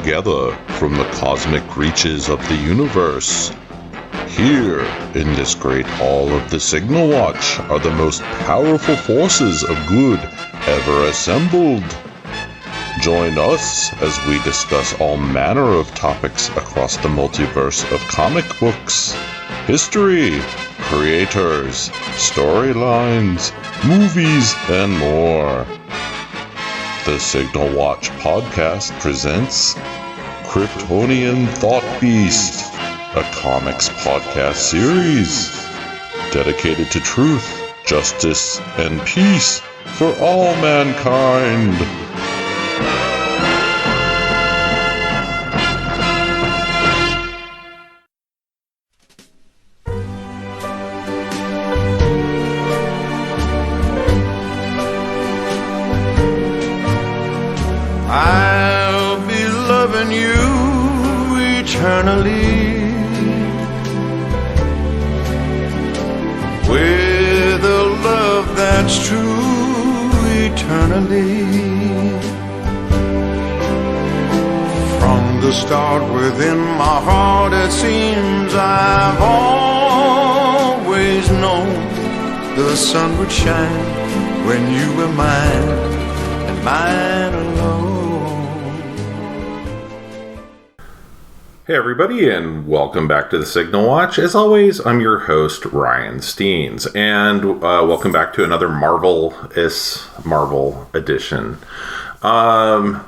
together from the cosmic reaches of the universe. Here, in this great hall of the Signal Watch, are the most powerful forces of good ever assembled. Join us as we discuss all manner of topics across the multiverse of comic books, history, creators, storylines, movies, and more. The Signal Watch podcast presents Kryptonian Thought Beast, a comics podcast series dedicated to truth, justice, and peace for all mankind. I'll be loving you eternally with a love that's true eternally. From the start within my heart it seems I've always known the sun would shine when you were mine and mine alone. Hey everybody, and welcome back to the Signal Watch. As always, I'm your host, Ryan Steens, and welcome back to another Marvel edition. And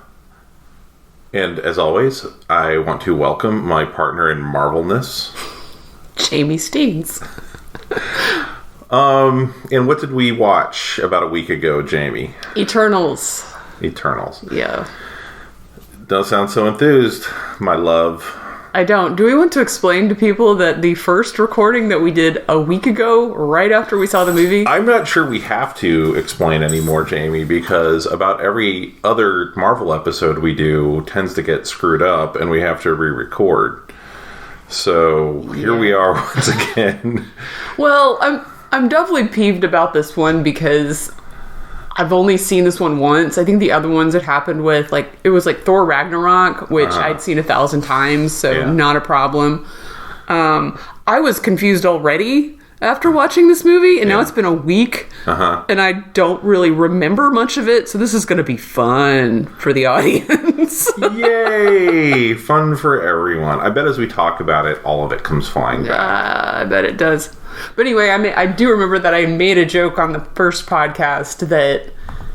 as always, I want to welcome my partner in Marvelness, Jamie Steens. And what did we watch about a week ago, Jamie? Eternals. Yeah. Don't sound so enthused, my love. I don't. Do we want to explain to people that the first recording that we did a week ago, right after we saw the movie? I'm not sure we have to explain anymore, Jamie, because about every other Marvel episode we do tends to get screwed up and we have to re-record. So here we are once again. Well, I'm definitely peeved about this one because I've only seen this one once. I think the other ones it happened with, it was Thor Ragnarok, which I'd seen 1,000 times, so not a problem. I was confused already after watching this movie, and now it's been a week, and I don't really remember much of it, so this is going to be fun for the audience. Yay! Fun for everyone. I bet as we talk about it, all of it comes flying back. I bet it does. But anyway, I do remember that I made a joke on the first podcast that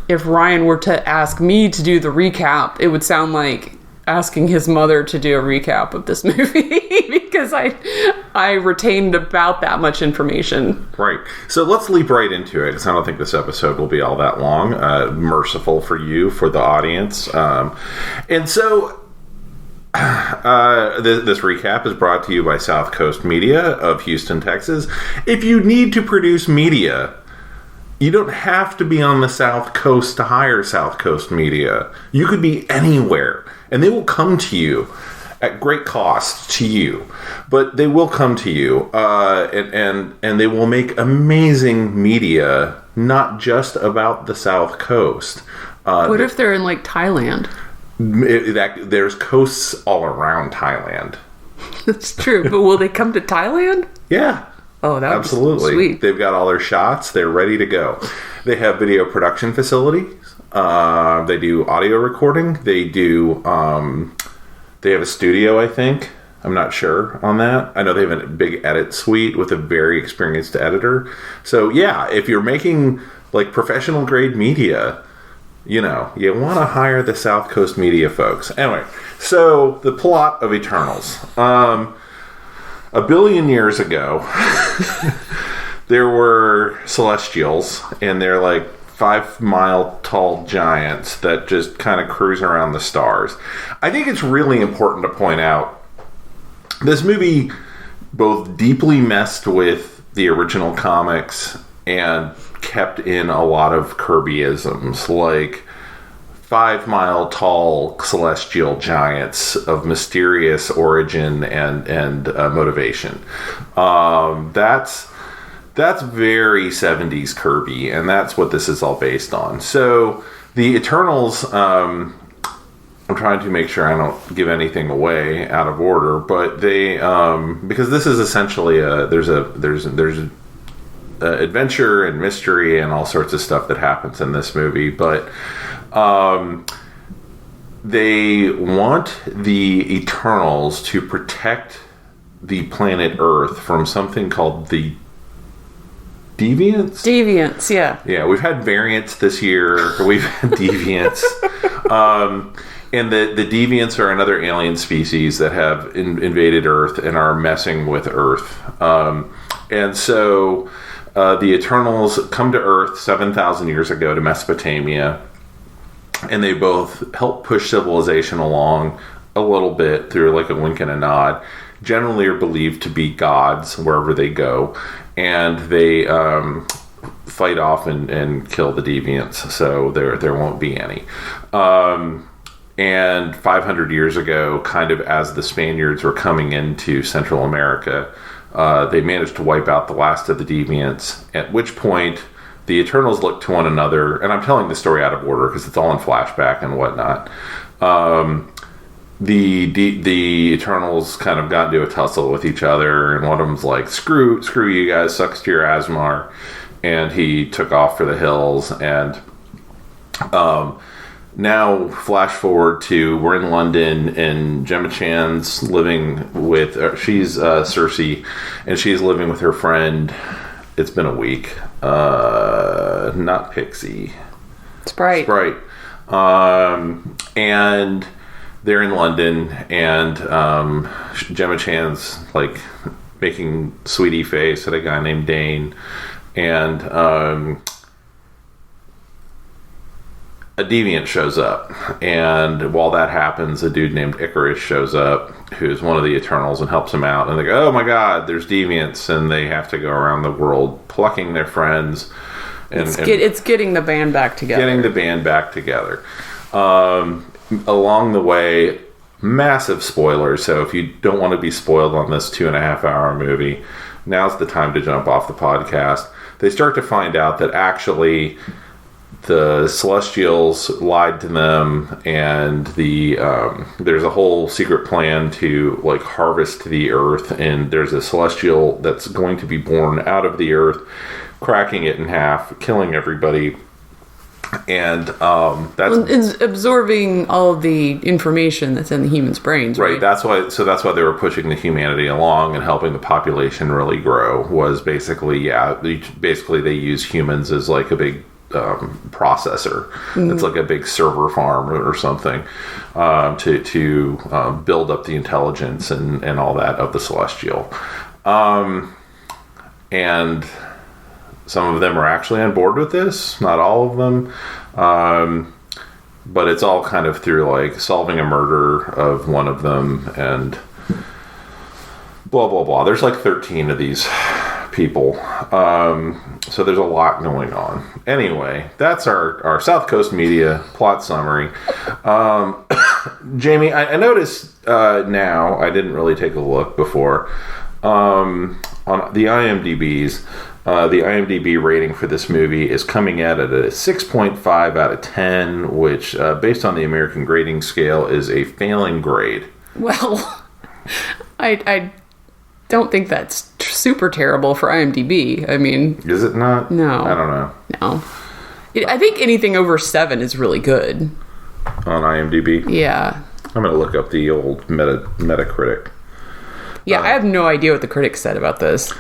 if Ryan were to ask me to do the recap, it would sound like asking his mother to do a recap of this movie because I retained about that much information. Right. So let's leap right into it because I don't think this episode will be all that long. Merciful for you, for the audience. And so this recap is brought to you by South Coast Media of Houston, Texas. If you need to produce media, you don't have to be on the South Coast to hire South Coast Media. You could be anywhere, and they will come to you at great cost to you. But they will come to you, and they will make amazing media, not just about the South Coast. What if they're in Thailand? There's coasts all around Thailand. That's true, but will they come to Thailand? Yeah. Oh, that absolutely. Sweet. They've got all their shots. They're ready to go. They have video production facilities. They do audio recording. They do. They have a studio, I think. I'm not sure on that. I know they have a big edit suite with a very experienced editor. So yeah, if you're making professional grade media, you want to hire the South Coast Media folks. Anyway, so the plot of Eternals. 1 billion years ago, there were Celestials, and they're 5-mile tall giants that just kind of cruise around the stars. I think it's really important to point out this movie both deeply messed with the original comics and kept in a lot of Kirby-isms, 5-mile tall celestial giants of mysterious origin and motivation. That's very 70s Kirby, and that's what this is all based on. So the Eternals I'm trying to make sure I don't give anything away out of order, but they because this is essentially there's adventure and mystery and all sorts of stuff that happens in this movie, but they want the Eternals to protect the planet Earth from something called the Deviants? Deviants, yeah. Yeah, we've had variants this year. We've had deviants. And the deviants are another alien species that have invaded Earth and are messing with Earth. And so the Eternals come to Earth 7,000 years ago to Mesopotamia. And they both help push civilization along a little bit through like a wink and a nod. Generally are believed to be gods wherever they go. And they fight off and kill the deviants. So there won't be any. And 500 years ago, kind of as the Spaniards were coming into Central America, they managed to wipe out the last of the deviants, at which point the Eternals looked to one another, and I'm telling the story out of order because it's all in flashback and whatnot. The Eternals kind of got into a tussle with each other, and one of them's like, screw you guys, sucks to your Asmar, and he took off for the hills. And now flash forward to, we're in London, and Gemma Chan's living with, she's Cersei, and she's living with her friend. It's been a week. Not Pixie. Sprite. And they're in London, and Gemma Chan's like making sweetie face at a guy named Dane, and a deviant shows up. And while that happens, a dude named Icarus shows up, who's one of the Eternals, and helps him out. And they go, oh my god, there's deviants, and they have to go around the world plucking their friends. And it's getting the band back together. Along the way, massive spoilers. So if you don't want to be spoiled on this 2.5 hour movie, now's the time to jump off the podcast. They start to find out that actually the Celestials lied to them, and there's a whole secret plan to like harvest the Earth, and there's a Celestial that's going to be born out of the Earth, cracking it in half, killing everybody. And it's absorbing all of the information that's in the humans' brains, right? That's why they were pushing the humanity along and helping the population really grow. Was basically they use humans as like a big processor. Mm-hmm. It's like a big server farm or something to build up the intelligence and all that of the Celestial. And some of them are actually on board with this, not all of them. But it's all kind of through like solving a murder of one of them and blah, blah, blah. There's like 13 of these people. So there's a lot going on. Anyway, that's our South Coast Media plot summary. Jamie, I noticed now, I didn't really take a look before, on the IMDb's, the IMDb rating for this movie is coming at it at a 6.5 out of 10, which, based on the American grading scale, is a failing grade. Well, I don't think that's super terrible for IMDb. I mean... Is it not? No. I don't know. No. I think anything over 7 is really good. On IMDb? Yeah. I'm going to look up the old Metacritic. Yeah, I have no idea what the critics said about this.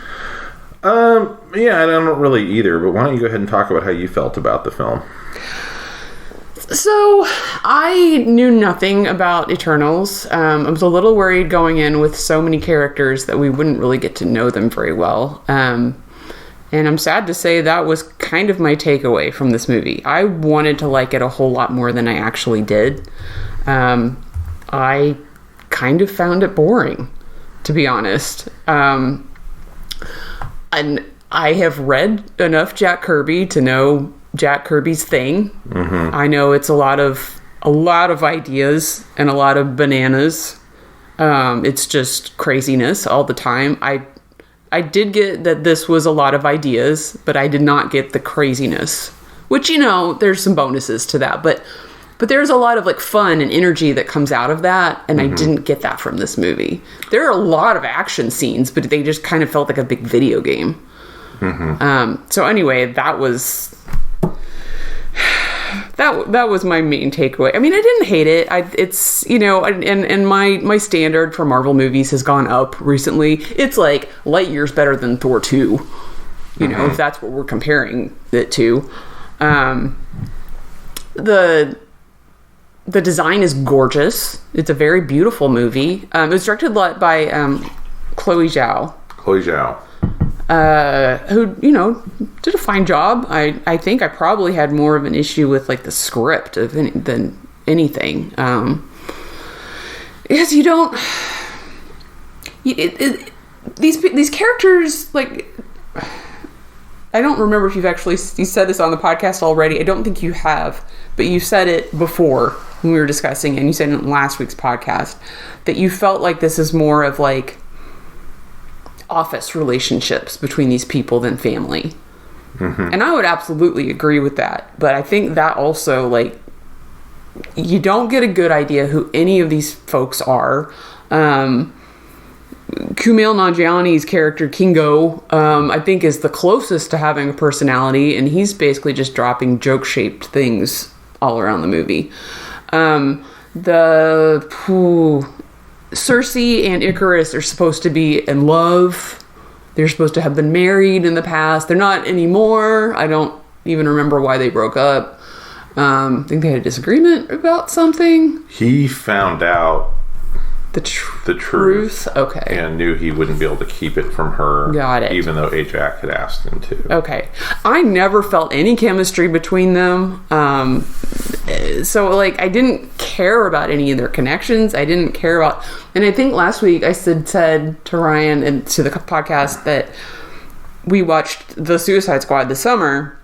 Yeah, I don't really either, but why don't you go ahead and talk about how you felt about the film? So, I knew nothing about Eternals. I was a little worried going in with so many characters that we wouldn't really get to know them very well. And I'm sad to say that was kind of my takeaway from this movie. I wanted to like it a whole lot more than I actually did. I kind of found it boring, to be honest. And I have read enough Jack Kirby to know Jack Kirby's thing. Mm-hmm. I know it's a lot of ideas and a lot of bananas. It's just craziness all the time. I did get that this was a lot of ideas, but I did not get the craziness. Which, there's some bonuses to that. But But there's a lot of like fun and energy that comes out of that, and I didn't get that from this movie. There are a lot of action scenes, but they just kind of felt like a big video game. So anyway, that was my main takeaway. I mean, I didn't hate it. It's, you know, and my standard for Marvel movies has gone up recently. It's like light years better than Thor 2, you know, if that's what we're comparing it to. The design is gorgeous. It's a very beautiful movie. It was directed by Chloe Zhao. Who, you know, did a fine job. I think I probably had more of an issue with like the script than anything. Because you don't... these characters, like... I don't remember if you said this on the podcast already. I don't think you have, but you said it before when we were discussing, and you said in last week's podcast that you felt like this is more of like office relationships between these people than family. And I would absolutely agree with that. But I think that also, like, you don't get a good idea who any of these folks are. Kumail Nanjiani's character Kingo, I think, is the closest to having a personality, and he's basically just dropping joke-shaped things all around the movie. Cersei and Icarus are supposed to be in love. They're supposed to have been married in the past. They're not anymore. I don't even remember why they broke up. I think they had a disagreement about something. He found out the truth. Okay. And knew he wouldn't be able to keep it from her. Got it. Even though Ajax had asked him to. Okay. I never felt any chemistry between them. So, like, I didn't care about any of their connections. I didn't care about... And I think last week I said to Ryan and to the podcast that we watched The Suicide Squad this summer.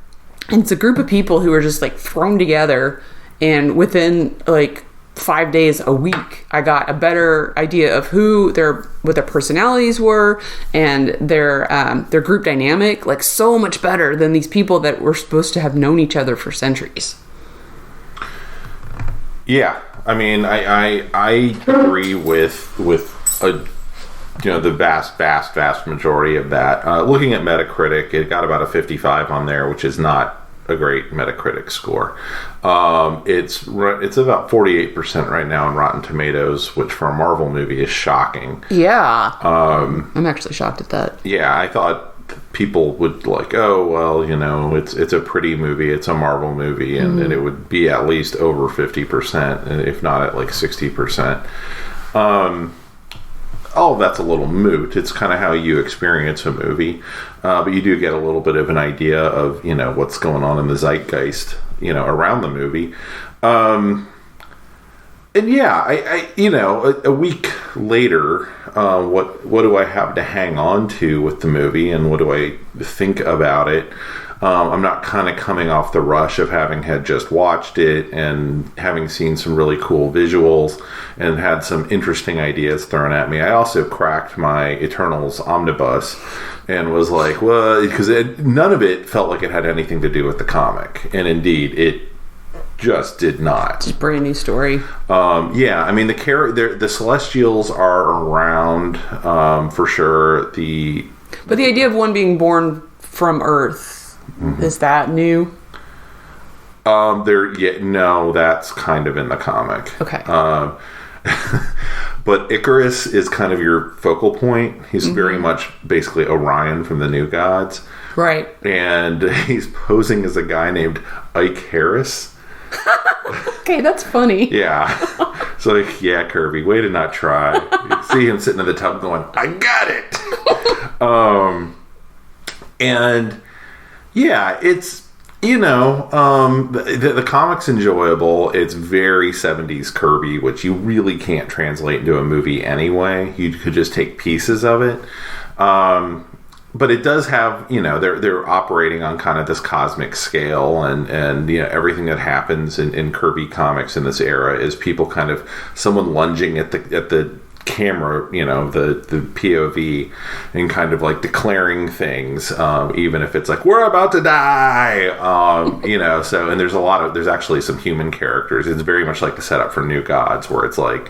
And it's a group of people who are just, like, thrown together. And within, like... 5 days a week, I got a better idea of what their personalities were and their group dynamic, like so much better than these people that were supposed to have known each other for centuries. Yeah, I mean, I agree with the vast majority of that. Looking at Metacritic, it got about a 55 on there, which is not a great Metacritic score. It's about 48% right now on Rotten Tomatoes, which for a Marvel movie is shocking. Yeah. I'm actually shocked at that. Yeah, I thought people would like, oh, well, you know, it's a pretty movie, it's a Marvel movie, and it would be at least over 50%, and if not at like 60%. All of that's a little moot. It's kind of how you experience a movie. But you do get a little bit of an idea of, you know, what's going on in the zeitgeist, you know, around the movie. And yeah, I you know, a week later, what do I have to hang on to with the movie, and what do I think about it? I'm not kind of coming off the rush of having had just watched it and having seen some really cool visuals and had some interesting ideas thrown at me. I also cracked my Eternals omnibus and was like, well, because none of it felt like it had anything to do with the comic. And indeed, it just did not. Just a brand new story. Yeah, I mean, the Celestials are around for sure. But the idea of one being born from Earth, is that new? No, that's kind of in the comic. Okay. But Icarus is kind of your focal point. He's very much basically Orion from the New Gods. Right. And he's posing as a guy named Ike Harris. Okay, that's funny. Yeah. So, like, yeah, Kirby, way to not try. You see him sitting in the tub going, I got it! And... yeah, it's, you know, the comic's enjoyable. It's very 70s Kirby, which you really can't translate into a movie anyway. You could just take pieces of it. But it does have, you know, they're operating on kind of this cosmic scale, and you know, everything that happens in Kirby comics in this era is people kind of, someone lunging at the camera, the POV, and kind of like declaring things, even if it's like, we're about to die, so, and there's actually some human characters. It's very much like the setup for New Gods, where it's like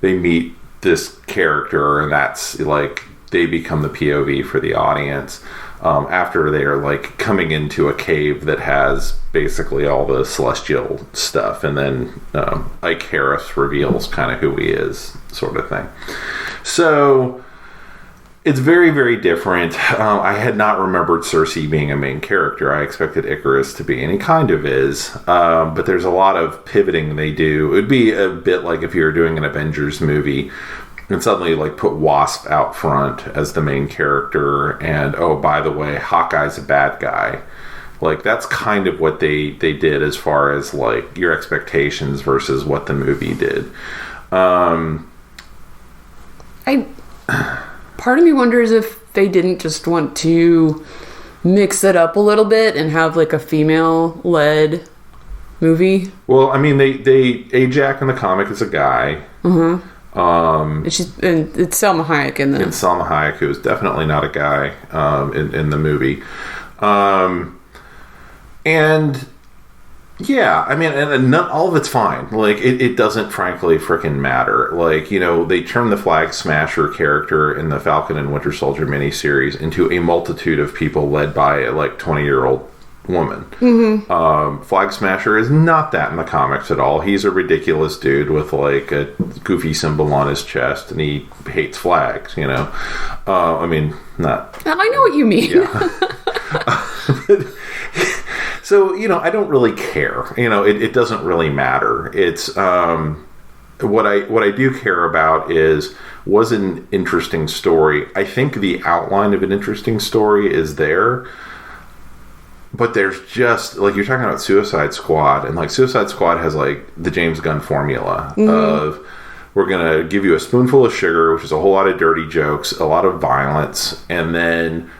they meet this character and that's like they become the POV for the audience, after they are like coming into a cave that has basically all the celestial stuff, and then Ike Harris reveals kind of who he is, sort of thing. So it's very, very different. I had not remembered Cersei being a main character. I expected Icarus to be, and he kind of is, but there's a lot of pivoting they do. It would be a bit like if you were doing an Avengers movie and suddenly like put Wasp out front as the main character, and oh, by the way, Hawkeye's a bad guy. Like, that's kind of what they did as far as like your expectations versus what the movie did. Part of me wonders if they didn't just want to mix it up a little bit and have like a female led movie. Well, I mean, they Ajax in the comic is a guy. Mm-hmm. And it's Salma Hayek in the... And Salma Hayek, who is definitely not a guy in the movie. And yeah, I mean, and not all of it's fine. Like, it doesn't frankly freaking matter. Like, they turned the Flag Smasher character in the Falcon and Winter Soldier miniseries into a multitude of people led by a like 20-year-old woman. Mm-hmm. Flag Smasher is not that in the comics at all. He's a ridiculous dude with like a goofy symbol on his chest, and he hates flags. I mean, not. I know what you mean. Yeah. So I don't really care. It doesn't really matter. It's what I do care about was an interesting story. I think the outline of an interesting story is there. But there's just, like, you're talking about Suicide Squad, and, like, Suicide Squad has, like, the James Gunn formula of, we're going to give you a spoonful of sugar, which is a whole lot of dirty jokes, a lot of violence, and then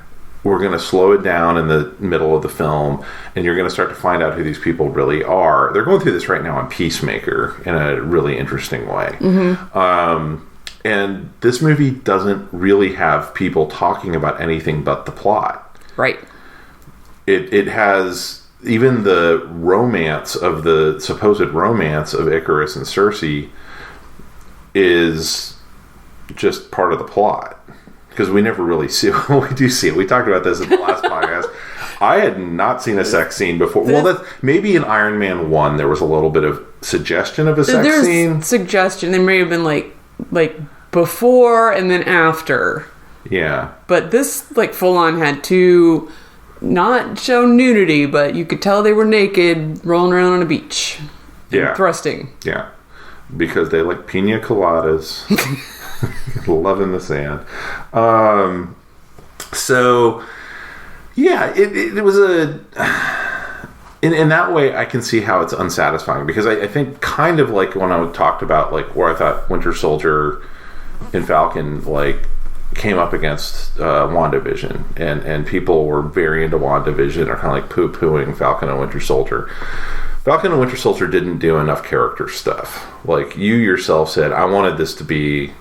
we're going to slow it down in the middle of the film, and you're going to start to find out who these people really are. They're going through this right now on Peacemaker in a really interesting way. Mm-hmm. And this movie doesn't really have people talking about anything but the plot. Right. It has even the romance of the supposed romance of Icarus and Cersei is just part of the plot, because we never really see it. We do see it. We talked about this in the last podcast. I had not seen a sex scene before. Well, that maybe in Iron Man 1 there was a little bit of suggestion of a sex scene. Suggestion. There may have been like before and then after. Yeah. But this like full on had two. Not show nudity, but you could tell they were naked, rolling around on a beach. Yeah. Thrusting. Yeah. Because they like pina coladas. Love in the sand. So, yeah, it was a... In that way, I can see how it's unsatisfying. Because I think kind of like when I talked about like where I thought Winter Soldier and Falcon like came up against WandaVision, and people were very into WandaVision or kind of like poo-pooing Falcon and Winter Soldier. Falcon and Winter Soldier didn't do enough character stuff. Like, you yourself said, I wanted this to be...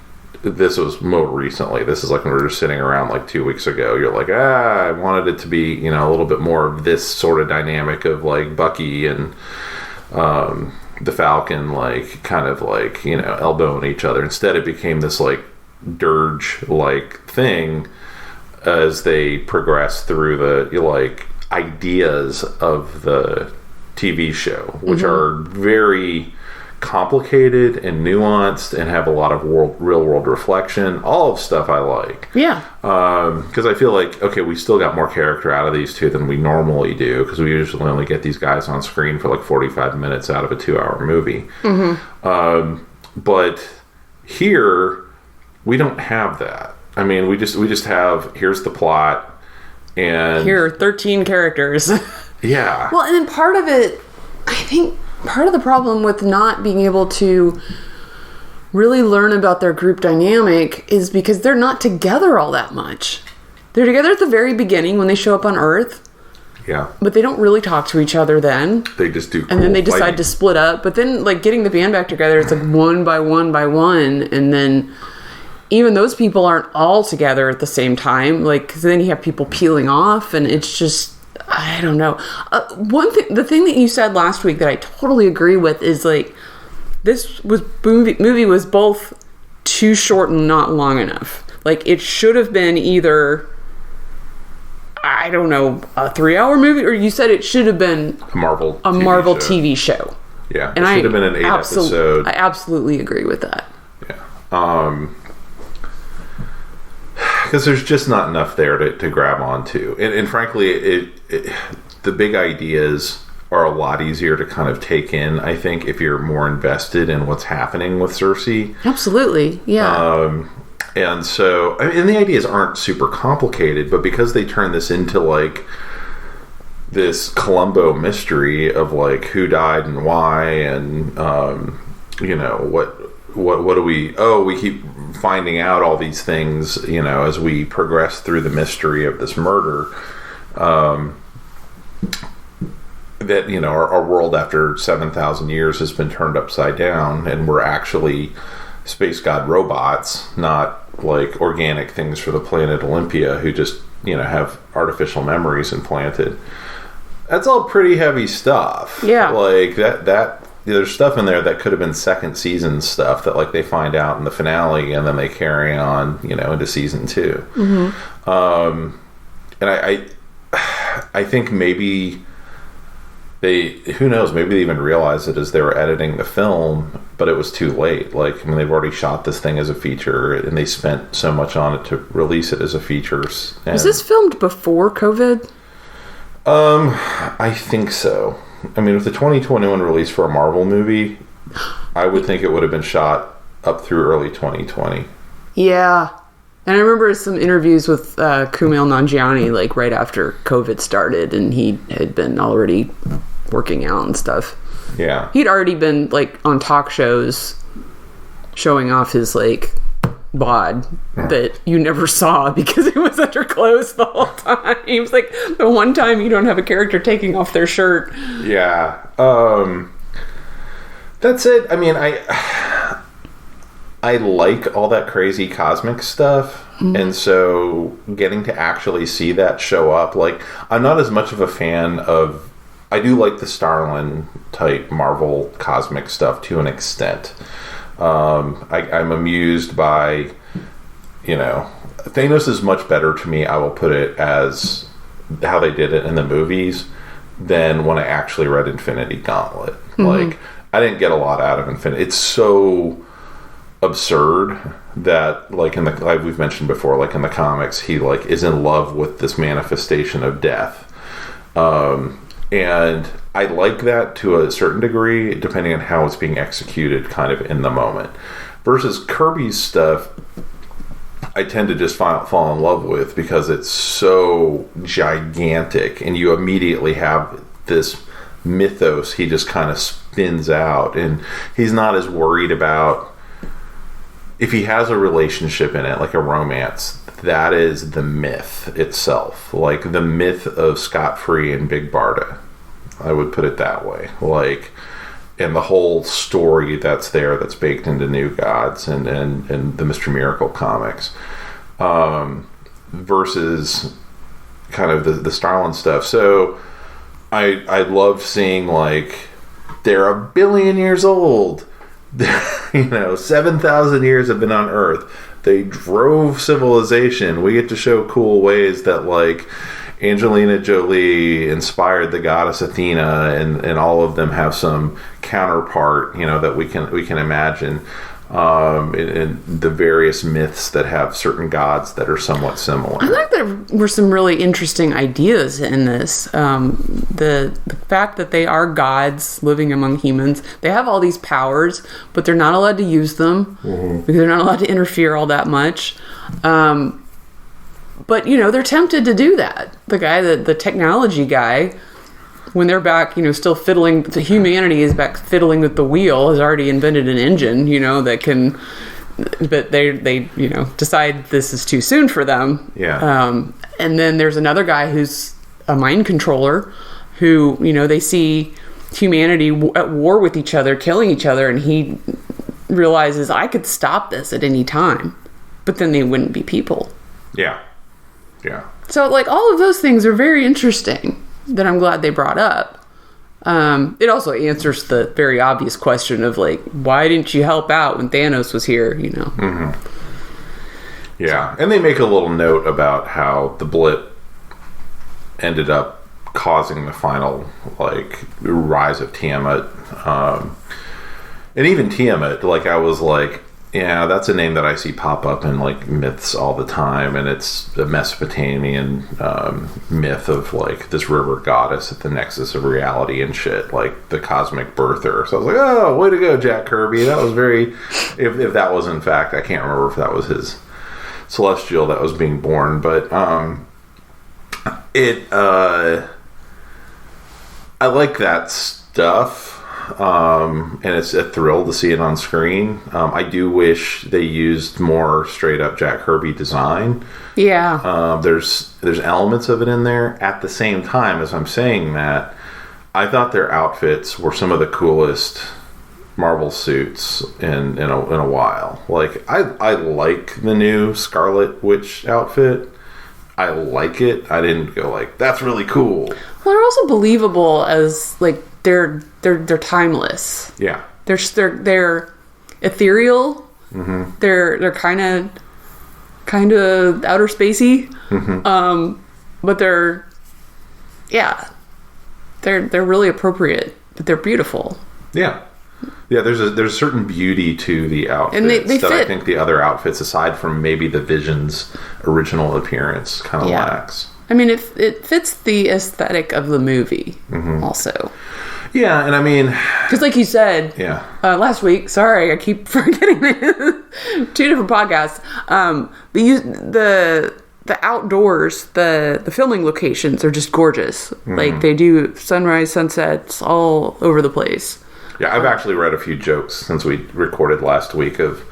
This was more recently. This is like when we were just sitting around like 2 weeks ago. You're like, I wanted it to be, a little bit more of this sort of dynamic of like Bucky and the Falcon, like kind of like, elbowing each other. Instead, it became this like dirge-like thing as they progress through the like ideas of the TV show, which are very complicated and nuanced and have a lot of real world reflection. All of stuff I like. Yeah. Because I feel like, okay, we still got more character out of these two than we normally do, because we usually only get these guys on screen for like 45 minutes out of a 2-hour movie. Mm-hmm. But here, we don't have that. I mean, we just have, here's the plot, and here are 13 characters. Yeah. Well, and then part of it, I think part of the problem with not being able to really learn about their group dynamic is because they're not together all that much. They're together at the very beginning when they show up on Earth. Yeah. But they don't really talk to each other then. They just do cool and then they decide fighting. to split up. But then, like, getting the band back together, it's like one by one by one. And then even those people aren't all together at the same time. Like, 'cause then you have people peeling off, and it's just, I don't know. The thing that you said last week that I totally agree with is like, this movie was both too short and not long enough. Like, it should have been either, I don't know, a 3-hour movie, or you said it should have been a Marvel TV show. Yeah, it should have been an 8-episode. I absolutely agree with that. Yeah. Because there's just not enough there to grab onto. And frankly, the big ideas are a lot easier to kind of take in, I think, if you're more invested in what's happening with Cersei. Absolutely, yeah. And so, I mean, the ideas aren't super complicated, but because they turn this into, like, this Columbo mystery of, like, who died and why, and, you know, what do we keep finding out all these things, you know, as we progress through the mystery of this murder, that, you know, our world after 7,000 years has been turned upside down, and we're actually space god robots, not like organic things for the planet Olympia who just, you know, have artificial memories implanted. That's all pretty heavy stuff. Yeah. Like that there's stuff in there that could have been second season stuff that, like, they find out in the finale and then they carry on, you know, into season 2. Mm-hmm. And I think maybe who knows, maybe they even realized it as they were editing the film, but it was too late. Like, I mean, they've already shot this thing as a feature, and they spent so much on it to release it as a feature. Was this filmed before COVID? I think so. I mean, with the 2021 release for a Marvel movie, I would think it would have been shot up through early 2020. Yeah. And I remember some interviews with Kumail Nanjiani, like, right after COVID started, and he had been already working out and stuff. Yeah. He'd already been, like, on talk shows showing off his, like, bod that you never saw because it was under clothes the whole time. He was like, the one time you don't have a character taking off their shirt. Yeah. That's it. I mean, I like all that crazy cosmic stuff, and so getting to actually see that show up, like, I'm not as much of a fan of, I do like the Starlin type Marvel cosmic stuff to an extent. I'm amused by, you know, Thanos is much better to me, I will put it, as how they did it in the movies than when I actually read Infinity Gauntlet. Mm-hmm. Like, I didn't get a lot out of Infinity. It's so absurd that, like, like we've mentioned before, like in the comics, he, like, is in love with this manifestation of death. And I like that to a certain degree, depending on how it's being executed kind of in the moment. Versus Kirby's stuff, I tend to just fall in love with because it's so gigantic, and you immediately have this mythos he just kind of spins out, and he's not as worried about if he has a relationship in it, like a romance. That is the myth itself, like the myth of Scott-Free and Big Barda. I would put it that way. Like, and the whole story that's there, that's baked into New Gods and the Mr. Miracle comics, versus kind of the Starlin stuff. So I love seeing, like, they're 1 billion years old. You know, 7,000 years have been on Earth. They drove civilization. We get to show cool ways that, like, Angelina Jolie inspired the goddess Athena, and all of them have some counterpart, you know, that we can imagine, in the various myths that have certain gods that are somewhat similar. I think there were some really interesting ideas in this. The fact that they are gods living among humans, they have all these powers, but they're not allowed to use them, mm-hmm. because they're not allowed to interfere all that much. But, you know, they're tempted to do that. The technology guy, when they're back, you know, still fiddling, the humanity is back fiddling with the wheel, has already invented an engine, you know, that can, but they you know, decide this is too soon for them. Yeah. And then there's another guy who's a mind controller who, you know, they see humanity at war with each other, killing each other, and he realizes, I could stop this at any time. but then they wouldn't be people. Yeah. Yeah. So, like, all of those things are very interesting that I'm glad they brought up. It also answers the very obvious question of, like, why didn't you help out when Thanos was here, you know? Mm-hmm. Yeah. And they make a little note about how the blip ended up causing the final, like, rise of Tiamat. And even Tiamat, like, I was like, yeah, that's a name that I see pop up in, like, myths all the time, and it's a Mesopotamian myth of, like, this river goddess at the nexus of reality and shit, like the cosmic birther. So I was like, oh, way to go, Jack Kirby. That was very, if that was in fact, I can't remember if that was his celestial that was being born, but I like that stuff. And it's a thrill to see it on screen. I do wish they used more straight up Jack Kirby design. Yeah. There's elements of it in there. At the same time, as I'm saying that, I thought their outfits were some of the coolest Marvel suits in a while. Like, I like the new Scarlet Witch outfit. I like it. I didn't go like, that's really cool. Well, they're also believable as, like, they're timeless. Yeah. They're ethereal. Mm-hmm. They're kind of outer spacey. Mm-hmm. But they're really appropriate. But they're beautiful. Yeah. Yeah, there's a certain beauty to the outfits and they that fit. I think the other outfits, aside from maybe the Vision's original appearance, kind of lacks. I mean, it fits the aesthetic of the movie, also. Yeah, and I mean, because like you said, last week. Sorry, I keep forgetting this. 2 different podcasts. The outdoors, the filming locations are just gorgeous. Like, they do sunrise, sunsets all over the place. Yeah, I've actually read a few jokes since we recorded last week of,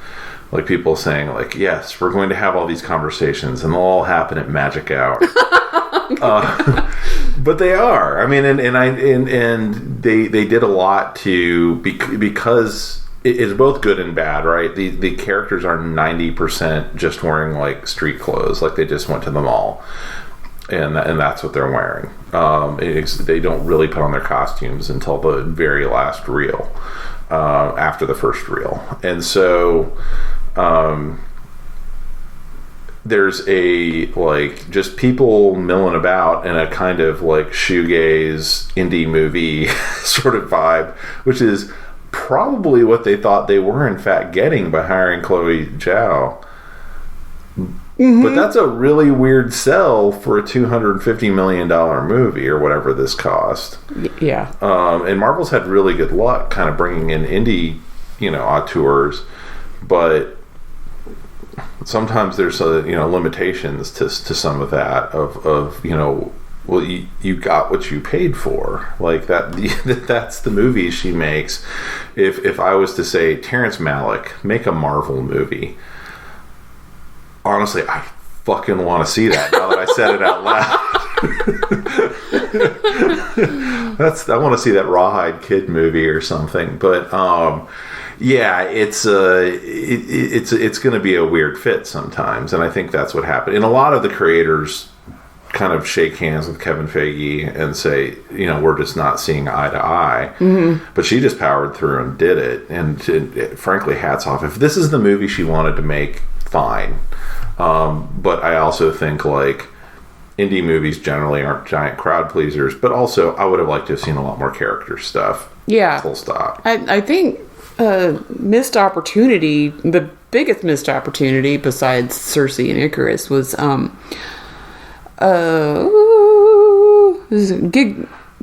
like, people saying, like, yes, we're going to have all these conversations and they'll all happen at magic hour. But they are. I mean, and they did a lot to, because it's both good and bad, right? The characters are 90% just wearing, like, street clothes, like they just went to the mall. And that's what they're wearing. They don't really put on their costumes until the very last reel, after the first reel. And so there's a, like, just people milling about in a kind of, like, shoegaze indie movie sort of vibe, which is probably what they thought they were in fact getting by hiring Chloe Zhao. Mm-hmm. But that's a really weird sell for a $250 million movie or whatever this cost. Yeah. And Marvel's had really good luck kind of bringing in indie, auteurs, but sometimes there's limitations to some of that of well, you got what you paid for. Like, that's the movie she makes. If I was to say, Terrence Malick, make a Marvel movie, honestly, I fucking want to see that now that I said it out loud. I want to see that Rawhide Kid movie or something. But yeah, it's going to be a weird fit sometimes, and I think that's what happened. And a lot of the creators kind of shake hands with Kevin Feige and say, we're just not seeing eye to eye. Mm-hmm. But she just powered through and did it. And frankly, hats off. If this is the movie she wanted to make, fine. But I also think, like, indie movies generally aren't giant crowd pleasers. But also, I would have liked to have seen a lot more character stuff. Yeah. Full stop. I think missed opportunity, the biggest missed opportunity besides Cersei and Icarus was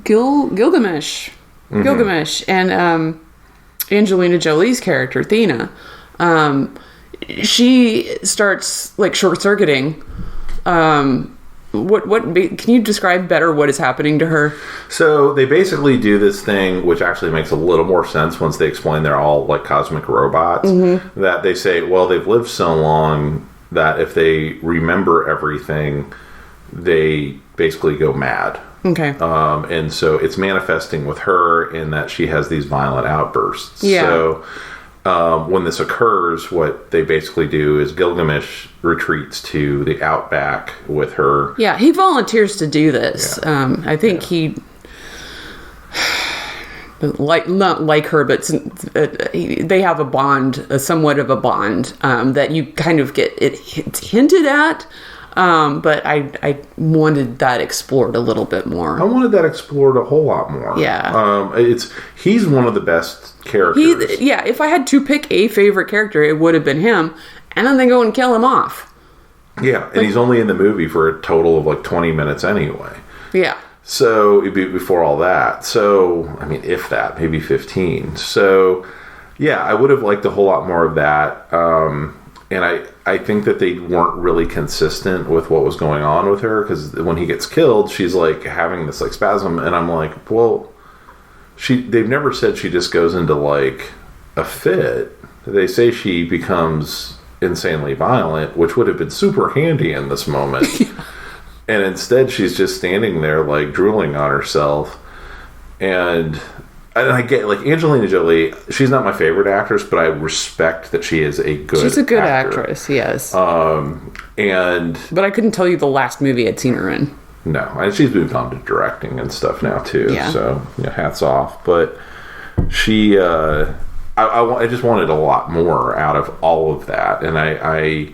Gilgamesh. Mm-hmm. Gilgamesh and Angelina Jolie's character, Athena. She starts, like, short-circuiting. What can you describe better what is happening to her? So they basically do this thing, which actually makes a little more sense once they explain they're all, like, cosmic robots. Mm-hmm. That they say, well, they've lived so long that if they remember everything, they basically go mad. Okay. And so it's manifesting with her in that she has these violent outbursts. Yeah. So when this occurs, what they basically do is Gilgamesh retreats to the outback with her. Yeah, he volunteers to do this. Yeah. I think he, not like her, but they have a bond, somewhat of a bond, that you kind of get it's hinted at. But I wanted that explored a little bit more. I wanted that explored a whole lot more. Yeah. He's one of the best characters. If I had to pick a favorite character, it would have been him. And then they go and kill him off. Yeah, and he's only in the movie for a total of like 20 minutes anyway. Yeah. So, it'd be before all that. So, I mean, if that, maybe 15. So, yeah, I would have liked a whole lot more of that. And I think that they weren't really consistent with what was going on with her, because when he gets killed, she's like having this like spasm, and I'm like, well, they've never said she just goes into like a fit. They say she becomes insanely violent, which would have been super handy in this moment. And instead she's just standing there like drooling on herself. And I get, like, Angelina Jolie, she's not my favorite actress, but I respect that she is a good She's a good actor. actress, yes. But I couldn't tell you the last movie I'd seen her in. No, and she's moved on to directing and stuff now too. Yeah. So hats off. But she, I just wanted a lot more out of all of that, and I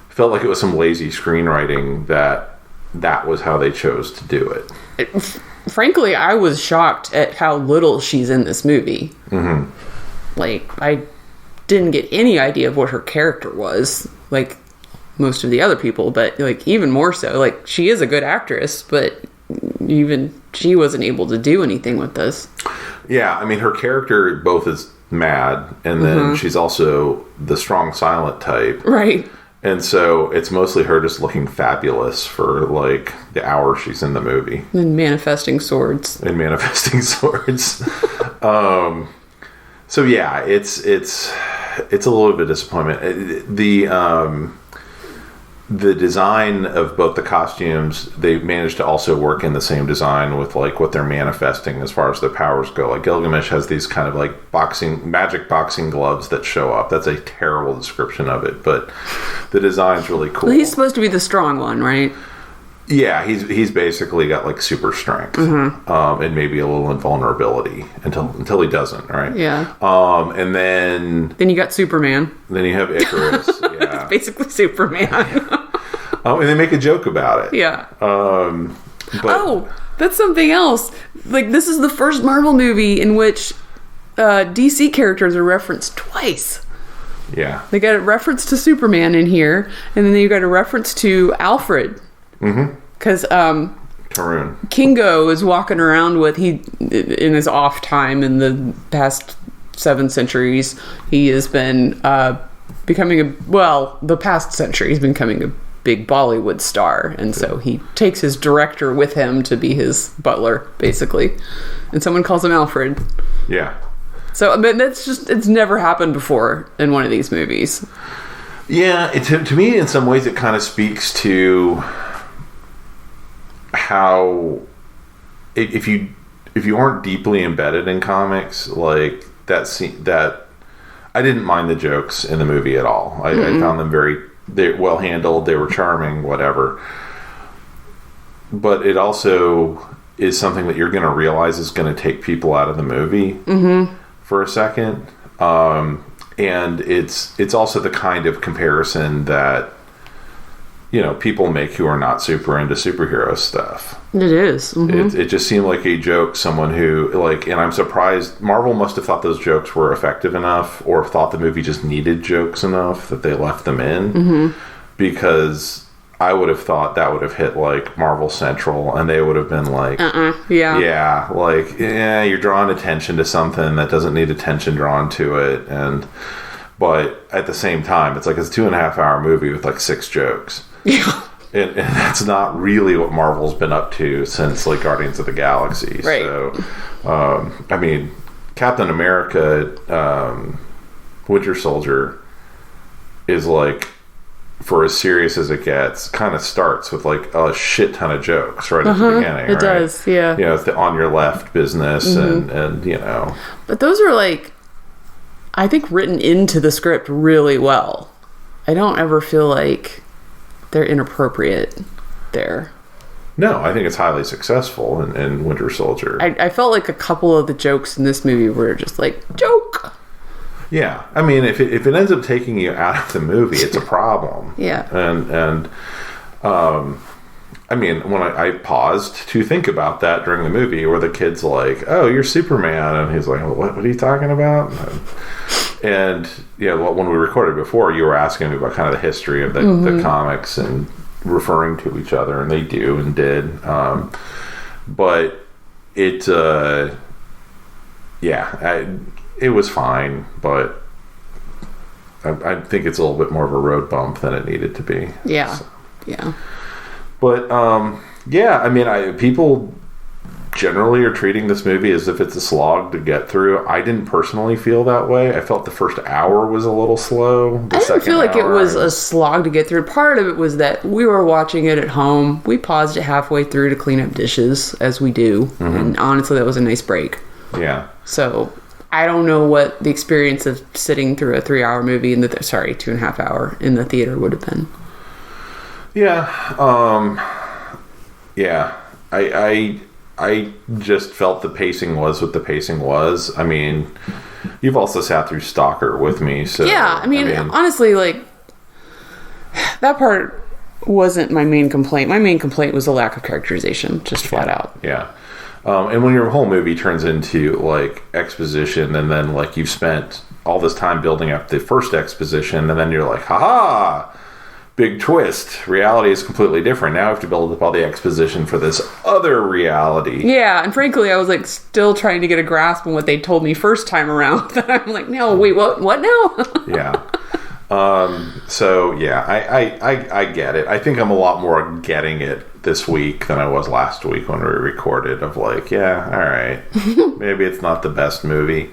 felt like it was some lazy screenwriting that was how they chose to do it. Frankly, I was shocked at how little she's in this movie. Mm-hmm. Like, I didn't get any idea of what her character was, like most of the other people, but like even more so. Like, she is a good actress, but even she wasn't able to do anything with this. Yeah, I mean, her character both is mad, and then she's also the strong silent type. Right. And so it's mostly her just looking fabulous for like the hour she's in the movie. And manifesting swords. So yeah, it's a little bit of disappointment. The design of both the costumes, they managed to also work in the same design with like what they're manifesting as far as their powers go. Like Gilgamesh has these kind of like magic boxing gloves that show up. That's a terrible description of it, but the design's really cool. Well, he's supposed to be the strong one, right? Yeah, he's basically got like super strength, and maybe a little invulnerability until he doesn't, right? Yeah. And then you got Superman. Then you have Icarus. Yeah. It's basically Superman. And they make a joke about it. Yeah. But that's something else. Like, this is the first Marvel movie in which DC characters are referenced twice. Yeah. They got a reference to Superman in here, and then you got a reference to Alfred. Mm-hmm. Because Tarun Kingo is walking around with, in his off time in the past 7 centuries, he has been the past century, he's been becoming a big Bollywood star, and so he takes his director with him to be his butler, basically, and someone calls him Alfred. Yeah. So, but it's never happened before in one of these movies. Yeah, to me, in some ways, it kind of speaks to how if you aren't deeply embedded in comics, like that I didn't mind the jokes in the movie at all. I found them they're well handled, they were charming, whatever. But it also is something that you're going to realize is going to take people out of the movie for a second. And it's also the kind of comparison that people make who are not super into superhero stuff. It is. Mm-hmm. It just seemed like a joke. Someone who and I'm surprised Marvel must have thought those jokes were effective enough, or thought the movie just needed jokes enough that they left them in. Because I would have thought that would have hit like Marvel Central, and they would have been like, you're drawing attention to something that doesn't need attention drawn to it, but at the same time, it's like it's a 2.5-hour movie with like 6 jokes. Yeah. And that's not really what Marvel's been up to since like Guardians of the Galaxy. Right. So, I mean, Captain America, Winter Soldier is like, for as serious as it gets, kind of starts with like a shit ton of jokes right at the beginning. It does, yeah. It's the on your left business and. But those are like I think, written into the script really well. I don't ever feel like they're inappropriate there. No, I think it's highly successful in Winter Soldier. I felt like a couple of the jokes in this movie were just like, joke! Yeah. I mean, if it ends up taking you out of the movie, it's a problem. Yeah. And I mean, when I paused to think about that during the movie, where the kid's like, "Oh, you're Superman," and he's like, "What are you talking about?" And yeah, when we recorded before, you were asking me about kind of the history of the comics and referring to each other, and they do and did. But it, it was fine, but I think it's a little bit more of a road bump than it needed to be. Yeah. So. Yeah. But, I mean, people generally are treating this movie as if it's a slog to get through. I didn't personally feel that way. I felt the first hour was a little slow. I didn't feel like it was a slog to get through. Part of it was that we were watching it at home. We paused it halfway through to clean up dishes, as we do. Mm-hmm. And honestly, that was a nice break. Yeah. So I don't know what the experience of sitting through a 3-hour movie 2.5 hour in the theater would have been. Yeah. I just felt the pacing was what the pacing was. I mean, you've also sat through Stalker with me, so yeah. I mean, honestly, like, that part wasn't my main complaint. My main complaint was the lack of characterization, just flat out. Yeah. And when your whole movie turns into like exposition, and then like you've spent all this time building up the first exposition, and then you're like, haha, big twist. Reality is completely different. Now I have to build up all the exposition for this other reality. Yeah, and frankly, I was like still trying to get a grasp on what they told me first time around. I'm like, no, wait, what now? Yeah. So yeah, I get it. I think I'm a lot more getting it this week than I was last week when we recorded, of like, yeah, all right, maybe it's not the best movie.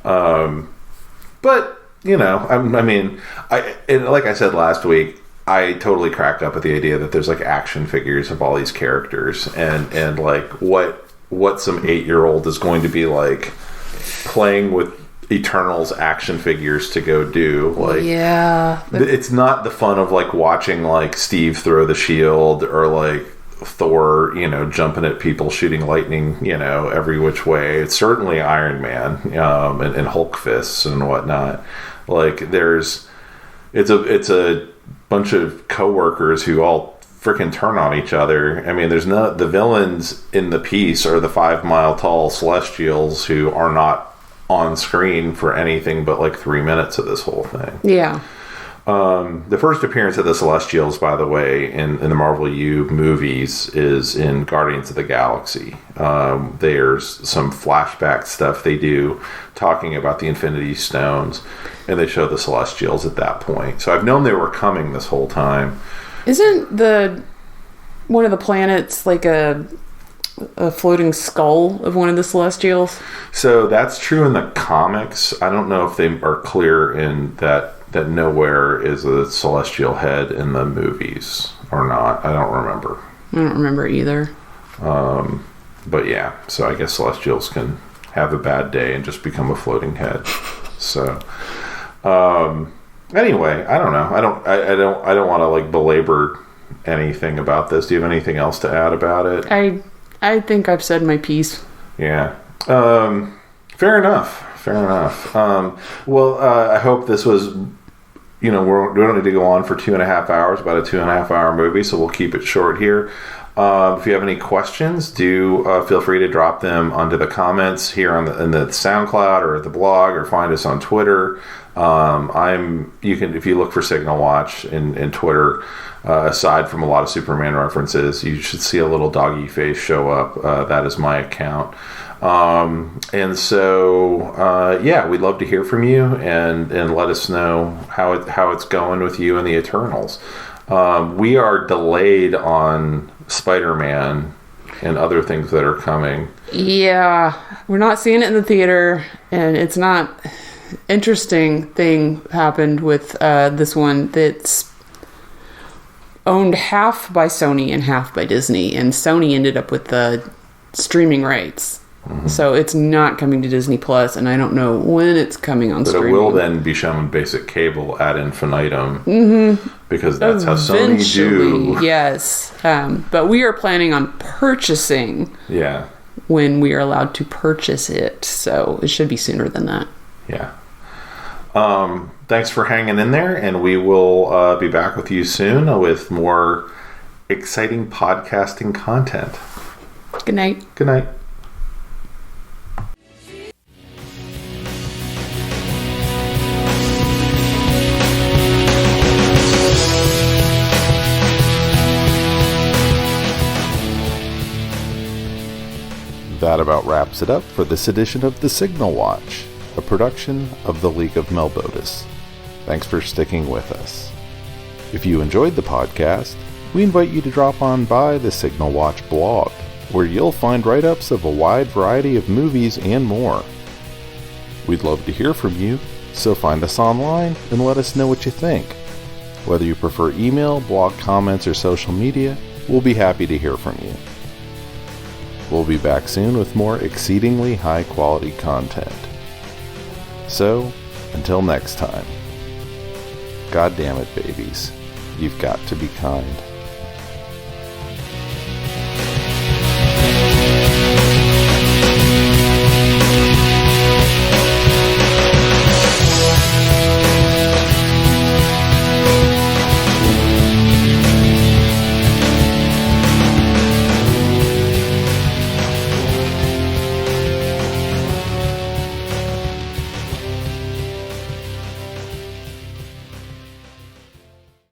But you know, I mean, like I said last week, I totally cracked up at the idea that there's like action figures of all these characters, and like what some 8-year-old is going to be like playing with Eternals action figures to go do. Like, yeah, it's not the fun of like watching like Steve throw the shield, or like Thor, you know, jumping at people, shooting lightning, you know, every which way. It's certainly Iron Man, and Hulk fists and whatnot. Like, it's a bunch of coworkers who all freaking turn on each other. I mean, the villains in the piece are the 5 mile tall Celestials who are not on screen for anything but like 3 minutes of this whole thing. Yeah. The first appearance of the Celestials, by the way, in the Marvel U movies is in Guardians of the Galaxy. There's some flashback stuff they do talking about the Infinity Stones, and they show the Celestials at that point. So I've known they were coming this whole time. Isn't one of the planets like a floating skull of one of the Celestials? So that's true in the comics. I don't know if they are clear in that nowhere is a celestial head in the movies or not. I don't remember. I don't remember either. But yeah, so I guess Celestials can have a bad day and just become a floating head. So anyway, I don't know. I don't want to like belabor anything about this. Do you have anything else to add about it? I think I've said my piece. Yeah. Fair enough. Well, I hope this was, you know, we don't need to go on for 2.5 hours, about a 2.5 hour movie, so we'll keep it short here. If you have any questions, do feel free to drop them under the comments here in the SoundCloud or at the blog, or find us on Twitter. You can, if you look for Signal Watch in Twitter, aside from a lot of Superman references, you should see a little doggy face show up. That is my account. And so, yeah, we'd love to hear from you and let us know how it's going with you and the Eternals. We are delayed on Spider-Man and other things that are coming. Yeah, we're not seeing it in the theater, and it's not. Interesting thing happened with this one that's owned half by Sony and half by Disney, and Sony ended up with the streaming rights. So it's not coming to Disney Plus, and I don't know when it's coming on But streaming. it will then be shown on basic cable ad infinitum. Because that's how Sony do. Yes. But we are planning on purchasing Yeah. when we are allowed to purchase it. So it should be sooner than that. Yeah. Thanks for hanging in there, and we will be back with you soon with more exciting podcasting content. Good night. Good night. That about wraps it up for this edition of The Signal Watch, a production of the League of Melbotus. Thanks for sticking with us. If you enjoyed the podcast, we invite you to drop on by the Signal Watch blog, where you'll find write-ups of a wide variety of movies and more. We'd love to hear from you, so find us online and let us know what you think. Whether you prefer email, blog comments, or social media, we'll be happy to hear from you. We'll be back soon with more exceedingly high-quality content. So, until next time, God damn it, babies, you've got to be kind.